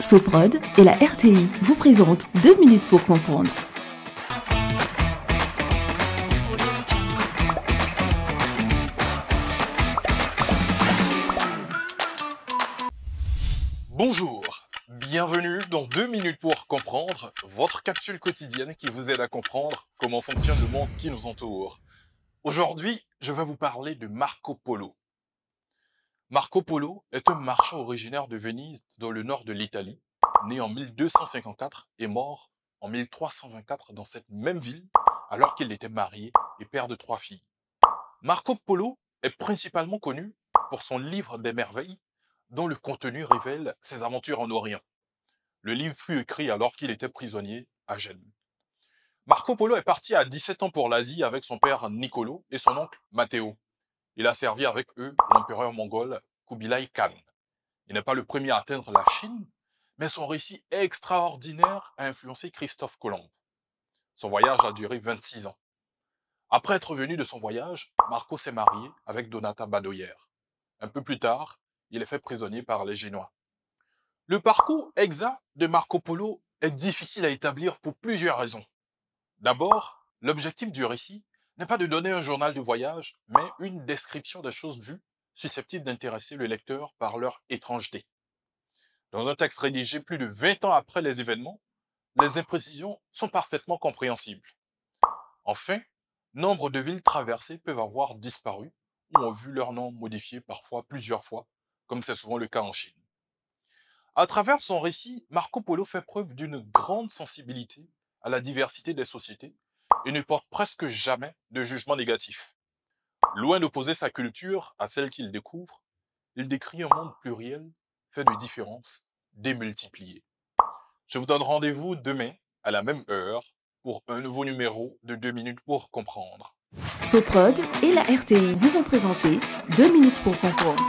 Soprod et la RTI vous présentent 2 minutes pour comprendre. Bonjour, bienvenue dans 2 minutes pour comprendre, votre capsule quotidienne qui vous aide à comprendre comment fonctionne le monde qui nous entoure. Aujourd'hui, je vais vous parler de Marco Polo. Marco Polo est un marchand originaire de Venise dans le nord de l'Italie, né en 1254 et mort en 1324 dans cette même ville alors qu'il était marié et père de 3 filles. Marco Polo est principalement connu pour son livre des merveilles dont le contenu révèle ses aventures en Orient. Le livre fut écrit alors qu'il était prisonnier à Gênes. Marco Polo est parti à 17 ans pour l'Asie avec son père Niccolo et son oncle Matteo. Il a servi avec eux l'empereur mongol Kubilai Khan. Il n'est pas le premier à atteindre la Chine, mais son récit extraordinaire a influencé Christophe Colomb. Son voyage a duré 26 ans. Après être revenu de son voyage, Marco s'est marié avec Donata Badoyer. Un peu plus tard, il est fait prisonnier par les Génois. Le parcours exact de Marco Polo est difficile à établir pour plusieurs raisons. D'abord, l'objectif du récit n'est pas de donner un journal de voyage, mais une description des choses vues susceptibles d'intéresser le lecteur par leur étrangeté. Dans un texte rédigé plus de 20 ans après les événements, les imprécisions sont parfaitement compréhensibles. Enfin, nombre de villes traversées peuvent avoir disparu ou ont vu leur nom modifié parfois plusieurs fois, comme c'est souvent le cas en Chine. À travers son récit, Marco Polo fait preuve d'une grande sensibilité à la diversité des sociétés et ne porte presque jamais de jugement négatif. Loin d'opposer sa culture à celle qu'il découvre, il décrit un monde pluriel fait de différences démultipliées. Je vous donne rendez-vous demain à la même heure pour un nouveau numéro de 2 minutes pour comprendre. Soprod et la RTI vous ont présenté 2 minutes pour comprendre.